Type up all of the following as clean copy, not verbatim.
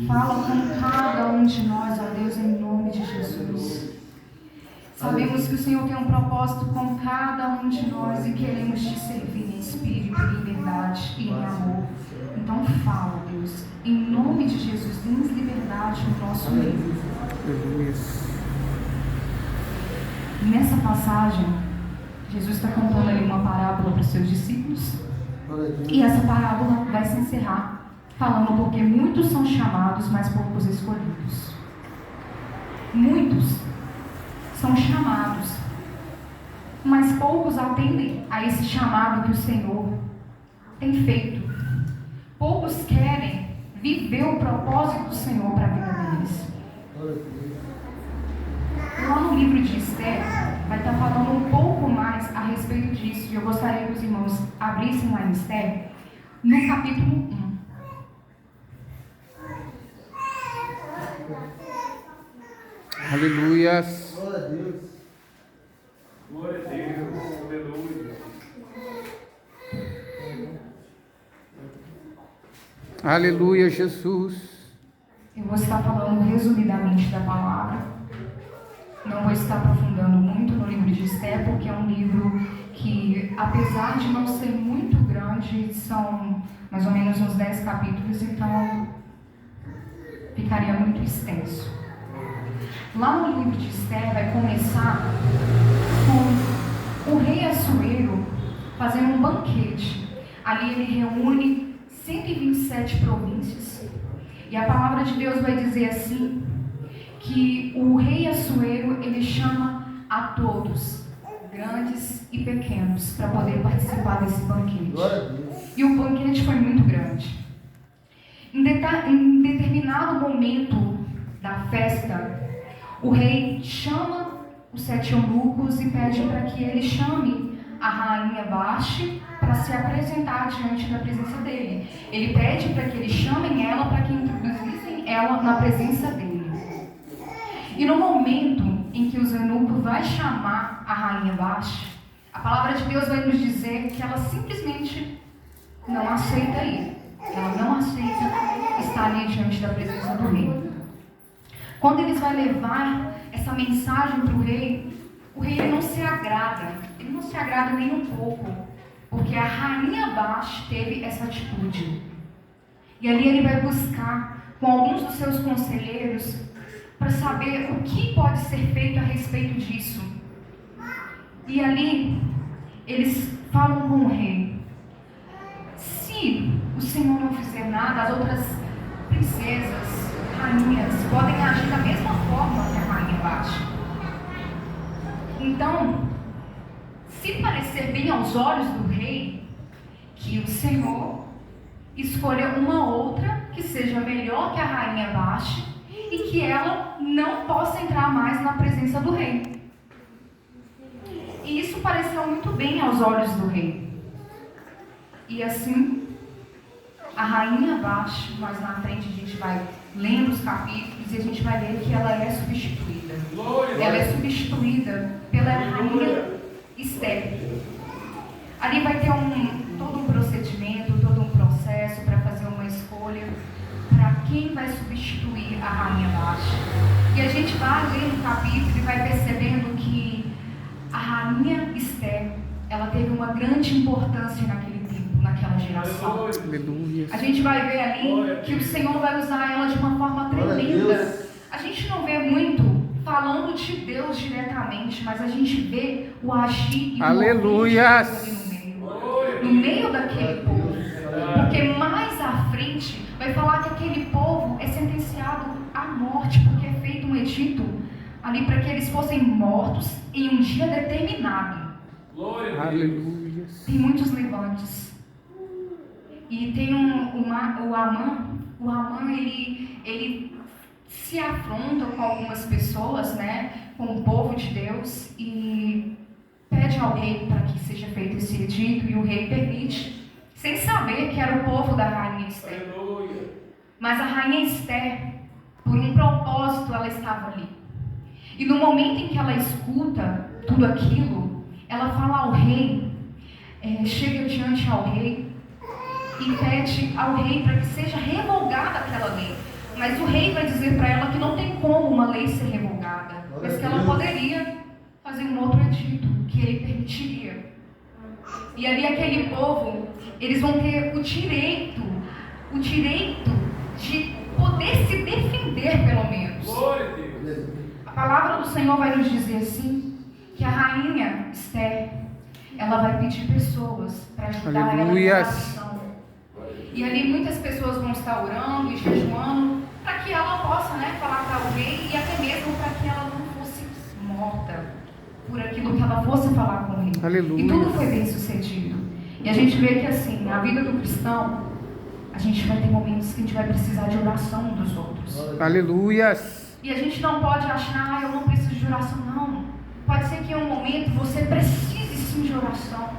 Fala com cada um de nós, ó Deus, em nome de Jesus. Sabemos que o Senhor tem um propósito com cada um de nós e queremos te servir em espírito, em liberdade e em amor. Então fala, Deus, em nome de Jesus, dê-nos liberdade no nosso meio. Nessa passagem, Jesus está contando ali uma parábola para os seus discípulos. E essa parábola vai se encerrar falando porque muitos são chamados, mas poucos escolhidos. Muitos são chamados, mas poucos atendem a esse chamado que o Senhor tem feito. Poucos querem viver o propósito do Senhor para a vida deles. Lá no livro de Esther, vai estar falando um pouco mais a respeito disso. E eu gostaria que os irmãos abrissem lá em Esther, no capítulo 1. Aleluias. Glória a Deus. Glória a Deus. Aleluia. Aleluia, Jesus. Eu vou estar falando resumidamente da palavra. Não vou estar aprofundando muito no livro de Esther, porque é um livro que, apesar de não ser muito grande, são mais ou menos uns 10 capítulos, então ficaria muito extenso. Lá no livro de Esther vai começar com o rei Assuero fazendo um banquete. Ali ele reúne 127 províncias. E a palavra de Deus vai dizer assim, que o rei Assuero, ele chama a todos, grandes e pequenos, para poder participar desse banquete. E o banquete foi muito grande. Em determinado momento da festa, o rei chama os 7 eunucos e pede para que ele chame a rainha Vasti para se apresentar diante da presença dele. Ele pede para que eles chamem ela para que introduzissem ela na presença dele. E no momento em que os eunucos vai chamar a rainha Vasti, a palavra de Deus vai nos dizer que ela simplesmente não aceita ir. Ela não aceita estar ali diante da presença do rei. Quando eles vão levar essa mensagem para o rei ele não se agrada. Ele não se agrada nem um pouco, porque a rainha Vasti teve essa atitude. E ali ele vai buscar com alguns dos seus conselheiros para saber o que pode ser feito a respeito disso. E ali eles falam com o rei: se o Senhor não fizer nada, as outras princesas, rainhas, podem agir da mesma forma que a rainha Vasti. Então, se parecer bem aos olhos do rei, que o Senhor escolha uma outra que seja melhor que a rainha Vasti e que ela não possa entrar mais na presença do rei. E isso pareceu muito bem aos olhos do rei. E assim, a rainha Vasti, mais na frente a gente vai lendo os capítulos e a gente vai ver que ela é substituída. Ela é substituída pela rainha Esther. Ali vai ter todo um procedimento, todo um processo para fazer uma escolha para quem vai substituir a rainha Vasti. E a gente vai lendo o capítulo e vai percebendo que a rainha Esther, ela teve uma grande importância naquele tempo, naquela geração. Aleluia. A gente vai ver ali que o Senhor vai usar ela de uma forma tremenda. A gente não vê muito falando de Deus diretamente, mas a gente vê o agir e o Aleluia. no meio daquele povo. Porque mais à frente vai falar que aquele povo é sentenciado à morte, porque é feito um edito ali para que eles fossem mortos em um dia determinado. Aleluia. Tem muitos levantes. E tem o Amã. O Amã, ele se afronta com algumas pessoas, né, com o povo de Deus, e pede ao rei para que seja feito esse edito, e o rei permite, sem saber que era o povo da rainha Esther. Mas a rainha Esther, por um propósito, ela estava ali. E no momento em que ela escuta tudo aquilo, ela fala ao rei, chega diante ao rei e pede ao rei para que seja revogada aquela lei. Mas o rei vai dizer para ela que não tem como uma lei ser revogada, mas que ela poderia fazer um outro edito, que ele permitiria. E ali aquele povo, eles vão ter o direito de poder se defender, pelo menos. Glória a Deus. A palavra do Senhor vai nos dizer assim, que a rainha Esther, ela vai pedir pessoas para ajudar ela na oração. E ali muitas pessoas vão estar orando e jejuando para que ela possa, falar para o rei, e até mesmo para que ela não fosse morta por aquilo que ela fosse falar com o rei. Aleluia. E tudo foi bem sucedido. E a gente vê que assim, na vida do cristão, a gente vai ter momentos que a gente vai precisar de oração um dos outros. Aleluias. E a gente não pode achar, eu não preciso de oração, não. Pode ser que em um momento você precise sim de oração,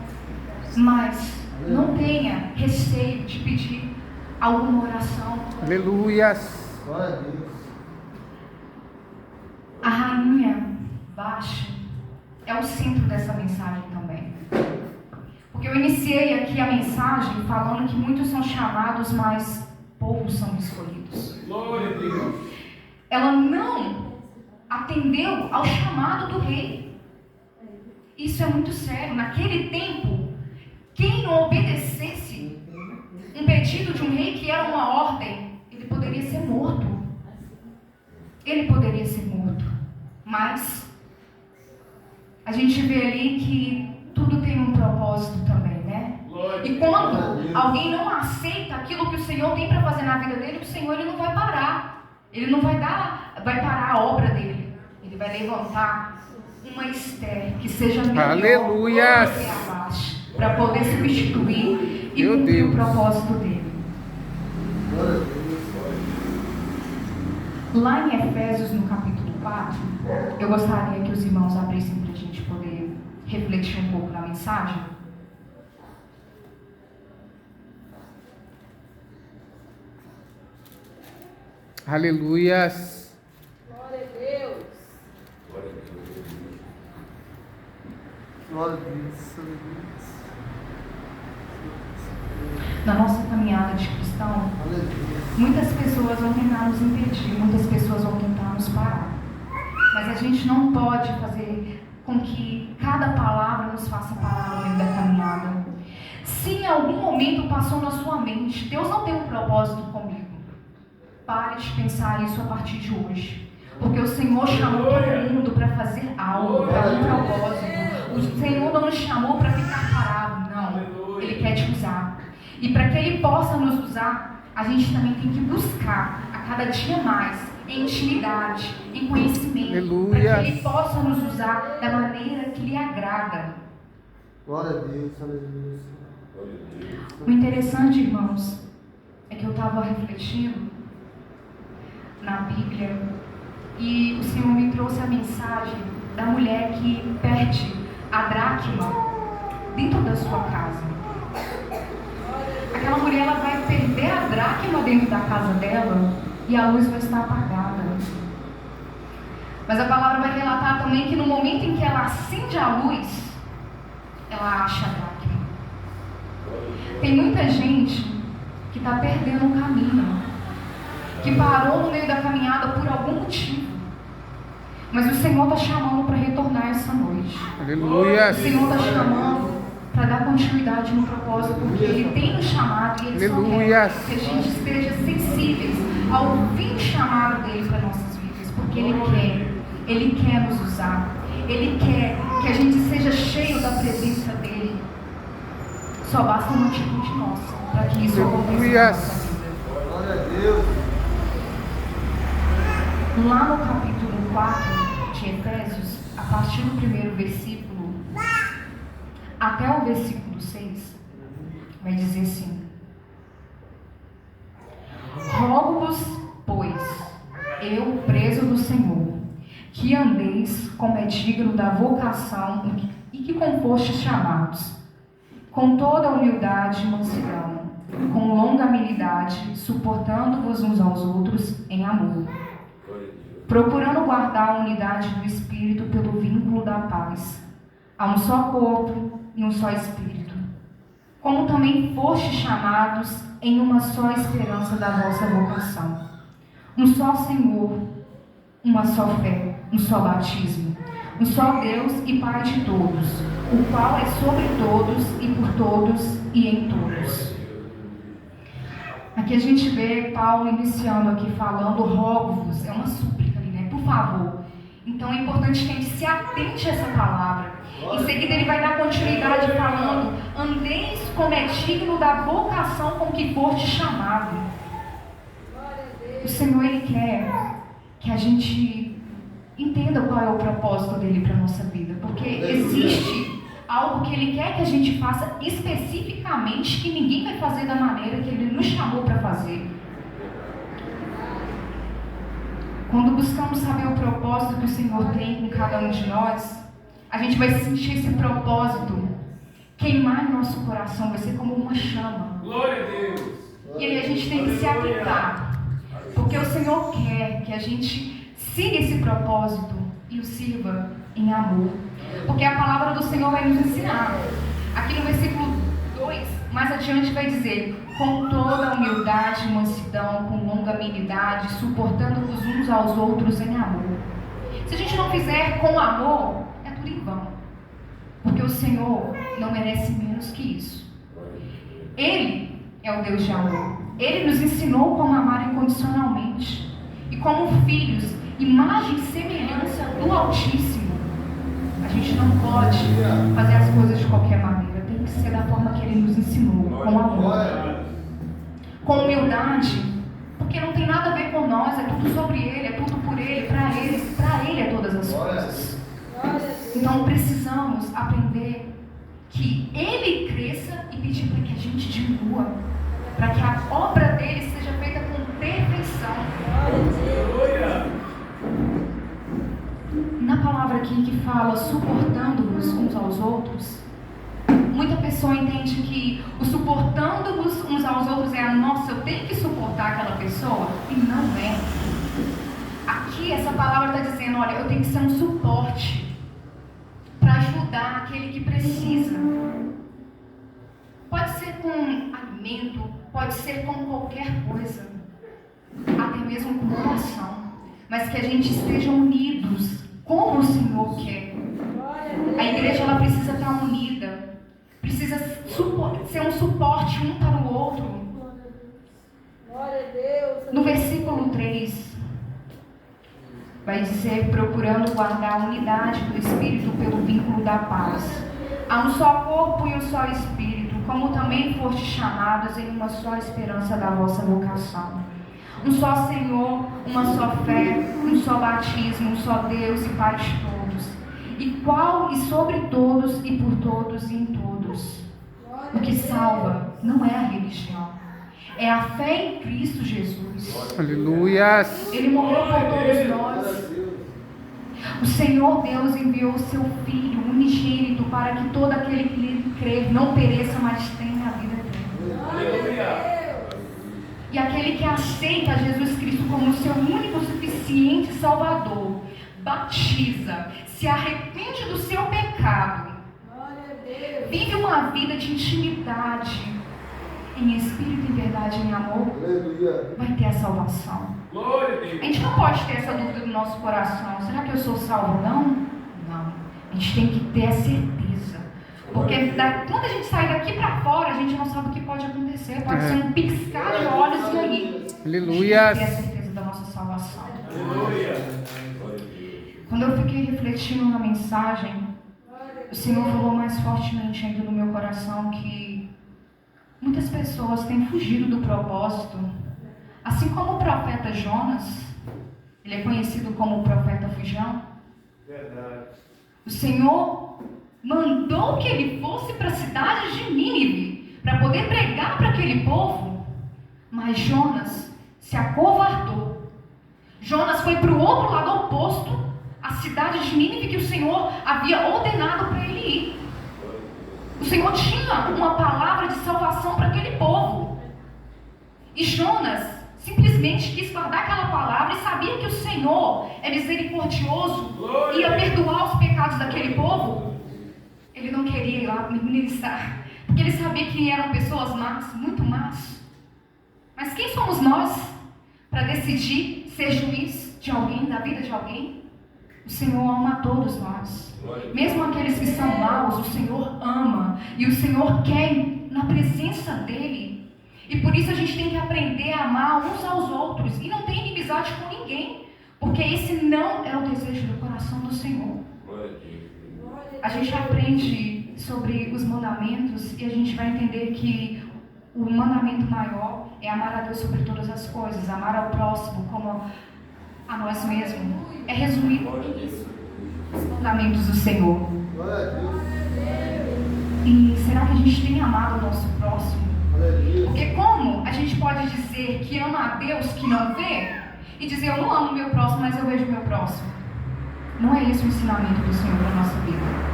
mas não tenha receio de pedir alguma oração. Aleluias. Glória a Deus. A rainha baixa é o centro dessa mensagem também. Porque eu iniciei aqui a mensagem falando que muitos são chamados, mas poucos são escolhidos. Glória a Deus. Ela não atendeu ao chamado do rei. Isso é muito sério. Naquele tempo, quem não obedecesse um pedido de um rei, que era uma ordem, ele poderia ser morto. Ele poderia ser morto. Mas a gente vê ali que tudo tem um propósito também, né? E quando alguém não aceita aquilo que o Senhor tem para fazer na vida dele, o Senhor ele não vai parar. Ele não vai parar a obra dele. Ele vai levantar uma Esther que seja melhor Aleluia, do que a Vasti, para poder substituir e Meu cumprir Deus. o propósito dele. Glória a Deus. Lá em Efésios, no capítulo 4, eu gostaria que os irmãos abrissem para a gente poder refletir um pouco na mensagem. Aleluias. Glória a Deus. Glória a Deus. Na nossa caminhada de cristão, Aleluia. muitas pessoas vão tentar nos impedir, muitas pessoas vão tentar nos parar. Mas a gente não pode fazer com que cada palavra nos faça parar no meio da caminhada. Se em algum momento passou na sua mente, Deus não tem um propósito comigo, pare de pensar isso a partir de hoje. Porque o Senhor chamou todo mundo para fazer algo, para um propósito. O Senhor não nos chamou para ficar parado, não. Ele quer te usar. E para que Ele possa nos usar, a gente também tem que buscar a cada dia mais em intimidade, em conhecimento, para que Ele possa nos usar da maneira que lhe agrada. Glória a Deus. Aleluia. O interessante, irmãos, é que eu estava refletindo na Bíblia e o Senhor me trouxe a mensagem da mulher que perde a dracma dentro da sua casa. Aquela mulher ela vai perder a dracma dentro da casa dela e a luz vai estar apagada. Mas a palavra vai relatar também que no momento em que ela acende a luz, ela acha a dracma. Tem muita gente que está perdendo o caminho, que parou no meio da caminhada por algum motivo. Mas o Senhor está chamando para retornar essa noite. Aleluia. O Senhor está chamando para dar continuidade no propósito, porque Ele tem nos chamado e Ele só Aleluia. quer que a gente esteja sensíveis ao ouvir o chamado dEle para nossas vidas, porque Ele quer nos usar, Ele quer que a gente seja cheio da presença dEle. Só basta uma atitude nossa para que isso aconteça na nossa vida. Glória a Deus. Lá no capítulo 4 de Efésios, a partir do primeiro versículo até o versículo 6, vai dizer assim: rogo-vos, pois, eu, preso do Senhor, que andeis como é digno da vocação e que com fostes chamados, com toda a humildade e mansidão, com longanimidade, suportando-vos uns aos outros em amor, procurando guardar a unidade do Espírito pelo vínculo da paz. Há um só corpo e um só Espírito, como também fostes chamados em uma só esperança da vossa vocação. um só Senhor, uma só fé, um só batismo, um só Deus e Pai de todos, o qual é sobre todos e por todos e em todos. Aqui a gente vê Paulo iniciando aqui falando, rogo-vos, é uma súplica ali, né? Por favor. Então é importante que a gente se atente a essa palavra. Em seguida ele vai dar continuidade falando, andeis como é digno da vocação com que foste chamado. O Senhor, Ele quer que a gente entenda qual é o propósito dele para a nossa vida, porque existe algo que Ele quer que a gente faça especificamente, que ninguém vai fazer da maneira que Ele nos chamou para fazer. Quando buscamos saber o propósito que o Senhor tem com cada um de nós, a gente vai sentir esse propósito queimar em nosso coração, vai ser como uma chama. Glória a Deus. E aí a gente tem que se atentar, porque o Senhor quer que a gente siga esse propósito e o sirva em amor. Porque a palavra do Senhor vai nos ensinar. Aqui no versículo 2, mais adiante vai dizer, com toda humildade e mansidão, com longanimidade, suportando-vos uns aos outros em amor. Se a gente não fizer com amor, é tudo em vão. Porque o Senhor não merece menos que isso. Ele é o Deus de amor. Ele nos ensinou como amar incondicionalmente. E como filhos, imagem e semelhança do Altíssimo. A gente não pode fazer as coisas de qualquer maneira. Tem que ser da forma que Ele nos ensinou, com amor. Com humildade, porque não tem nada a ver com nós, é tudo sobre Ele, é tudo por Ele, para Ele é todas as coisas. Então precisamos aprender que Ele cresça e pedir para que a gente diminua, para que a obra dele seja feita com perfeição. Na palavra aqui que fala suportando-vos uns aos outros, muita pessoa entende que o suportando-vos uns aos outros é nossa, eu tenho que suportar aquela pessoa, e não é. Aqui essa palavra está dizendo, olha, eu tenho que ser um suporte para ajudar aquele que precisa. Pode ser com alimento, pode ser com qualquer coisa, até mesmo com oração, mas que a gente esteja unidos como o Senhor quer. A igreja ela precisa estar unida, precisa ser um suporte um para o outro. No versículo 3 vai dizer, procurando guardar a unidade do Espírito pelo vínculo da paz. Há um só corpo e um só Espírito, como também foste chamados em uma só esperança da vossa vocação. Um só Senhor, uma só fé, um só batismo, um só Deus e Pai de todos, e sobre todos e por todos e em todos. O que salva não é a religião, é a fé em Cristo Jesus. Aleluia. Ele morreu por todos nós. O Senhor Deus enviou o seu Filho unigênito para que todo aquele que nele crer não pereça, mas tenha a vida eterna. E aquele que aceita Jesus Cristo como seu único suficiente Salvador, batiza, se arrepende do seu pecado, vive uma vida de intimidade, em espírito, em verdade, em amor, vai ter a salvação. A gente não pode ter essa dúvida no nosso coração. Será que eu sou salvo? Não. A gente tem que ter a certeza. Porque quando a gente sai daqui para fora, a gente não sabe o que pode acontecer. Pode ser um piscar de olhos e aí. Aleluia. A gente tem que ter a certeza da nossa salvação. Quando eu fiquei refletindo na mensagem, o Senhor falou mais fortemente ainda no meu coração que muitas pessoas têm fugido do propósito. Assim como o profeta Jonas, ele é conhecido como o profeta fujão. Verdade. O Senhor mandou que ele fosse para a cidade de Nínive para poder pregar para aquele povo, mas Jonas se acovardou. Jonas foi para o outro lado oposto, a cidade de Nínive que o Senhor havia ordenado para ele ir. O Senhor tinha uma palavra de salvação para aquele povo. E Jonas simplesmente quis guardar aquela palavra e sabia que o Senhor é misericordioso e ia perdoar os pecados daquele povo. Ele não queria ir lá ministrar, porque ele sabia que eram pessoas más, muito más. Mas quem somos nós para decidir ser juiz de alguém, da vida de alguém. O Senhor ama a todos nós. Mesmo aqueles que são maus, o Senhor ama. E o Senhor quer na presença dEle. E por isso a gente tem que aprender a amar uns aos outros. E não tem inimizade com ninguém. Porque esse não é o desejo do coração do Senhor. A gente aprende sobre os mandamentos e a gente vai entender que o mandamento maior é amar a Deus sobre todas as coisas, amar ao próximo como a nós mesmos. É resumido nisso, os mandamentos do Senhor. Glória a Deus. E será que a gente tem amado o nosso próximo? Glória a Deus. Porque como a gente pode dizer que ama a Deus que não vê e dizer eu não amo o meu próximo, mas eu vejo o meu próximo? Não é esse o ensinamento do Senhor para a nossa vida.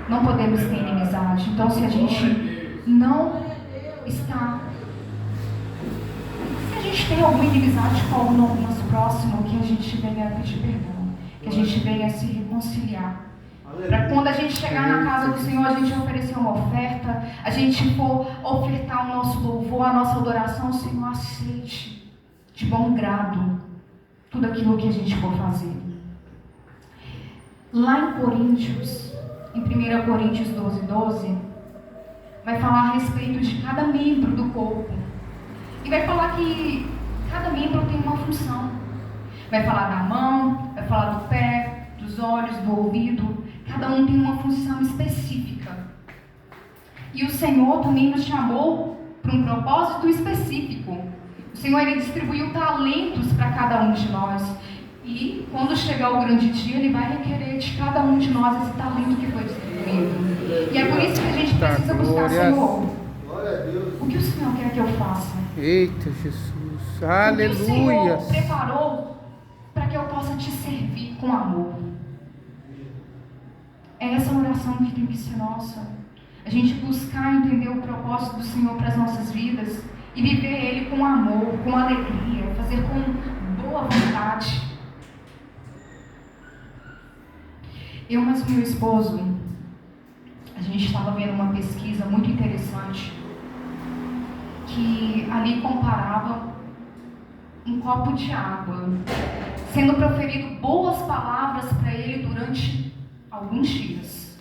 Não podemos ter inimizade. Então, se a gente não está... Se a gente tem alguma inimizade com o nosso próximo, que a gente venha pedir perdão. Que a gente venha se reconciliar. Para quando a gente chegar na casa do Senhor, a gente oferecer uma oferta, a gente for ofertar o nosso louvor, a nossa adoração, o Senhor aceite de bom grado tudo aquilo que a gente for fazer. Lá em Coríntios, em 1 Coríntios 12, vai falar a respeito de cada membro do corpo. E vai falar que cada membro tem uma função. Vai falar da mão, vai falar do pé, dos olhos, do ouvido. Cada um tem uma função específica. E o Senhor também nos chamou para um propósito específico. O Senhor, Ele distribuiu talentos para cada um de nós. E quando chegar o grande dia, Ele vai requerer de cada um de nós esse talento que foi distribuído. E é por isso que a gente precisa buscar, Senhor, Glória a Deus. o que o Senhor quer que eu faça? Eita, Jesus. O que o Aleluia. Senhor preparou para que eu possa te servir com amor. É essa oração que tem que ser nossa. A gente buscar entender o propósito do Senhor para as nossas vidas e viver Ele com amor, com alegria, fazer com boa vontade. Eu, mas o meu esposo, a gente estava vendo uma pesquisa muito interessante que ali comparava um copo de água sendo proferido boas palavras para ele durante alguns dias.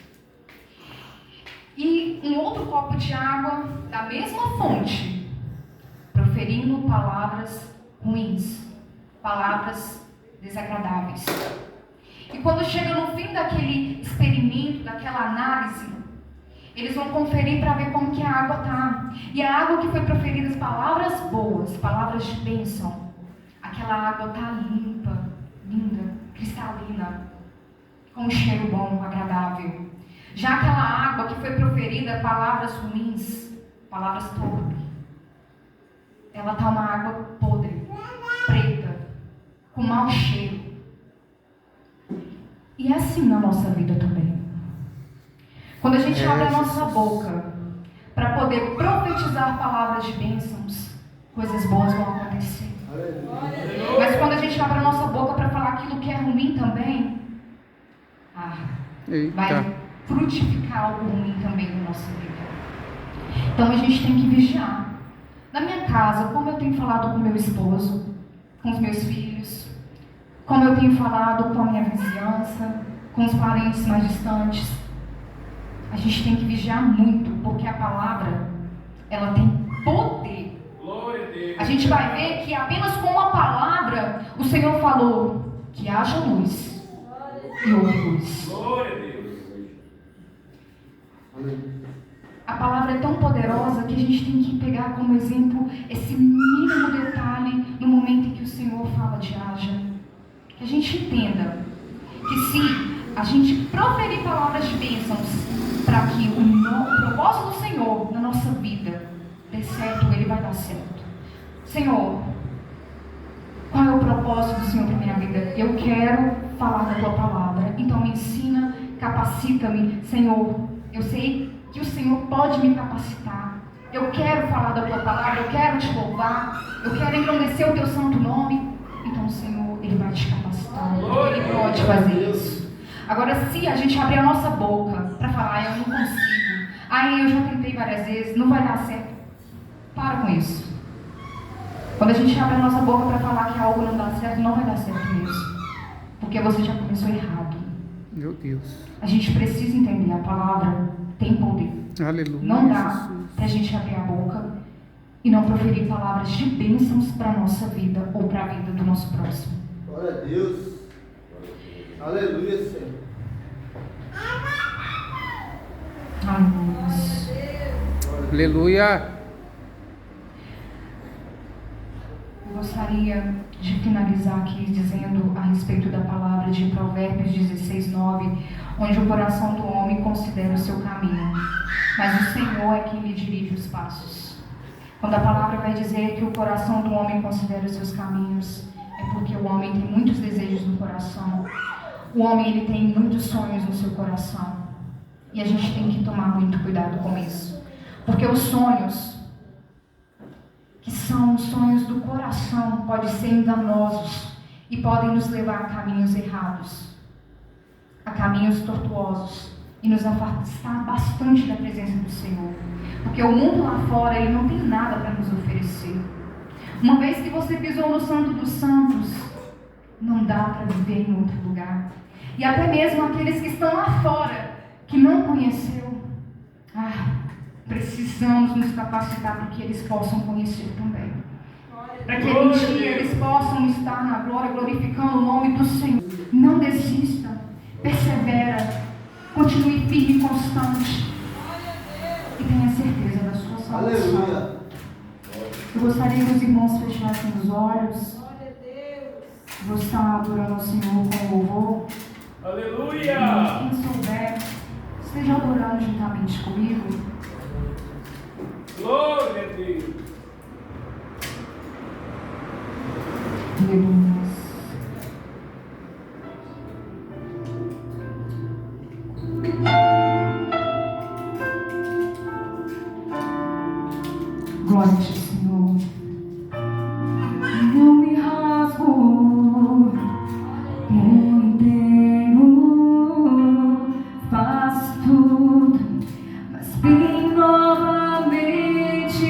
E um outro copo de água da mesma fonte, proferindo palavras ruins, palavras desagradáveis. E quando chega no fim daquele experimento, daquela análise, eles vão conferir para ver como que a água está. E a água que foi proferida, as palavras boas, palavras de bênção, aquela água está limpa, linda, cristalina, com um cheiro bom, agradável. Já aquela água que foi proferida, palavras ruins, palavras torpes, ela está uma água podre, preta, com mau cheiro. E é assim na nossa vida também. Quando a gente abre a nossa boca para poder profetizar palavras de bênçãos, coisas boas vão acontecer. Mas quando a gente abre a nossa boca para falar aquilo que é ruim também, vai frutificar algo ruim também na nossa vida. Então a gente tem que vigiar. Na minha casa, como eu tenho falado com meu esposo, com os meus filhos, como eu tenho falado com a minha vizinhança, com os parentes mais distantes, a gente tem que vigiar muito, porque a palavra, ela tem poder. A gente vai ver que apenas com uma palavra, o Senhor falou que haja luz e houve luz. A palavra é tão poderosa que a gente tem que pegar como exemplo esse mínimo detalhe no momento em que o Senhor fala de haja. Que a gente entenda que se a gente proferir palavras de bênçãos para que o propósito do Senhor na nossa vida dê certo, ele vai dar certo. Senhor, qual é o propósito do Senhor para minha vida? Eu quero falar da Tua palavra, então me ensina, capacita-me. Senhor, eu sei que o Senhor pode me capacitar. Eu quero falar da Tua palavra, eu quero Te louvar, eu quero engrandecer o Teu santo nome. Então o Senhor, Ele vai Te capacitar, Ele pode fazer isso. Agora, se a gente abrir a nossa boca para falar, eu não consigo, eu já tentei várias vezes, não vai dar certo, para com isso. Quando a gente abre a nossa boca para falar que algo não dá certo, não vai dar certo mesmo. Porque você já começou errado. Meu Deus. A gente precisa entender, a palavra tem poder. Aleluia. Não dá Jesus. para a gente abrir a boca e não proferir palavras de bênçãos para a nossa vida ou para a vida do nosso próximo. Glória a Deus. Aleluia, Senhor. Aleluia. Aleluia. Eu gostaria de finalizar aqui dizendo a respeito da palavra de Provérbios 16:9, onde o coração do homem considera o seu caminho, mas o Senhor é quem lhe dirige os passos. Quando a palavra vai dizer que o coração do homem considera os seus caminhos, é porque o homem tem muitos desejos no coração. O homem ele tem muitos sonhos no seu coração. E a gente tem que tomar muito cuidado com isso. Porque os sonhos, que são os sonhos do coração, podem ser enganosos e podem nos levar a caminhos errados, a caminhos tortuosos e nos afastar bastante da presença do Senhor. Porque o mundo lá fora, ele não tem nada para nos oferecer. Uma vez que você pisou no Santo dos Santos, não dá para viver em outro lugar. E até mesmo aqueles que estão lá fora, que não conheceu, precisamos nos capacitar para que eles possam conhecer também. Para que um dia eles possam estar na glória, glorificando o nome do Senhor. Não desista, persevera, continue firme e constante. E tenha certeza da sua salvação. Aleluia. Eu gostaria que os irmãos fechassem os olhos. Glória a Deus. Vou estar adorando ao Senhor com louvor. Aleluia. Quem souber, esteja adorando juntamente comigo. Glória a Deus. Aleluia. Glória a Ti, Senhor. Não me rasgo por inteiro, faço tudo, mas vim novamente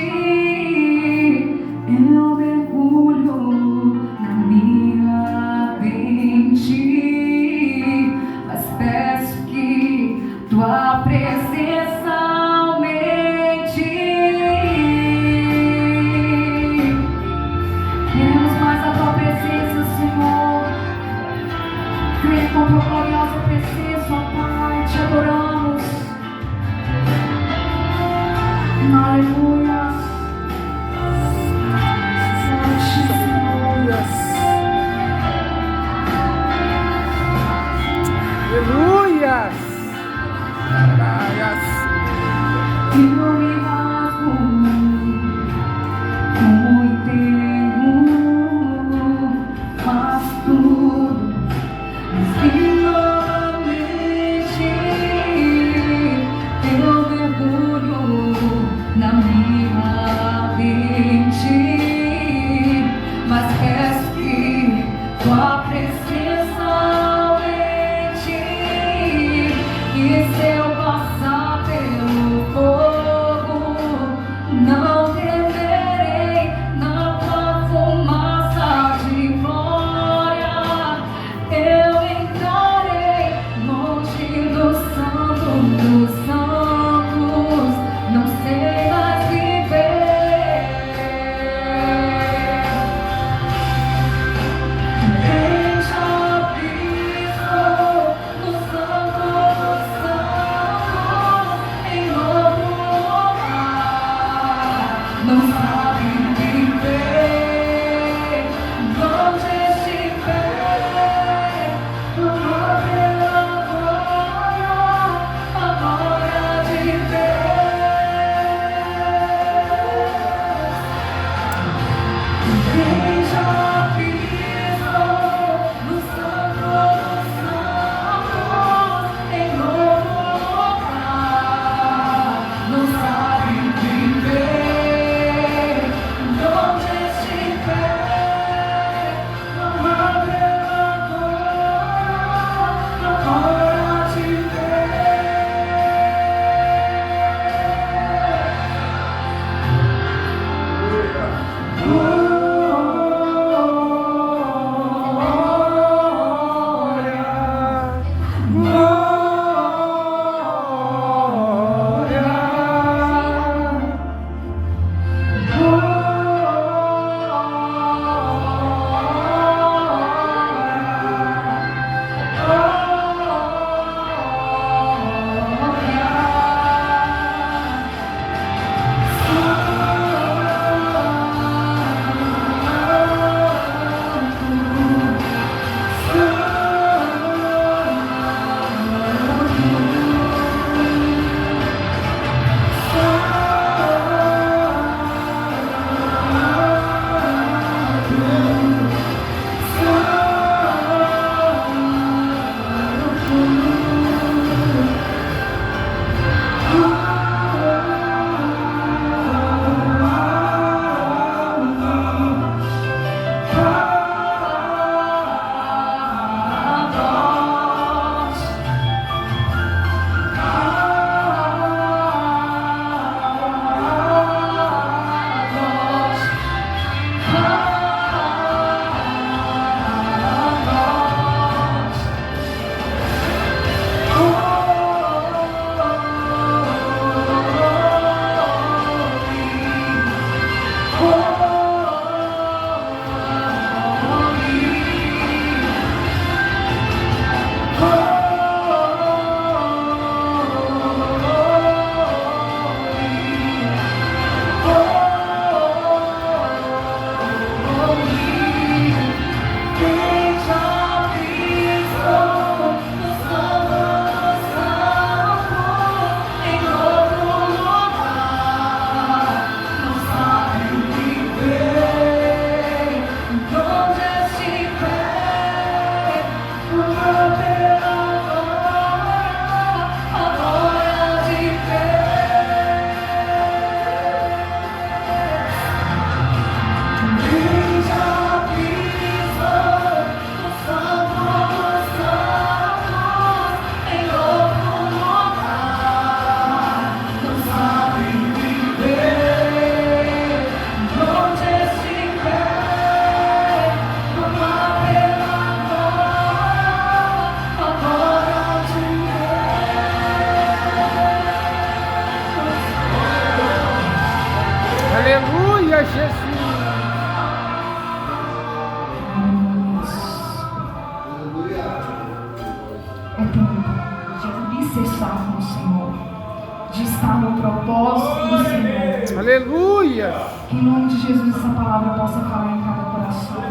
Aleluia. Que em nome de Jesus essa palavra possa falar em cada coração.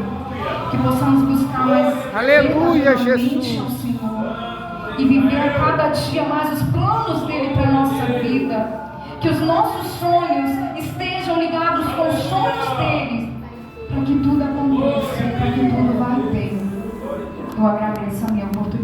Que possamos buscar mais Aleluia, verdadeiramente Jesus. ao Senhor. E viver a cada dia mais os planos dele para a nossa vida. Que os nossos sonhos estejam ligados com os sonhos dele. Para que tudo aconteça, para que tudo vá bem. Eu agradeço a minha oportunidade.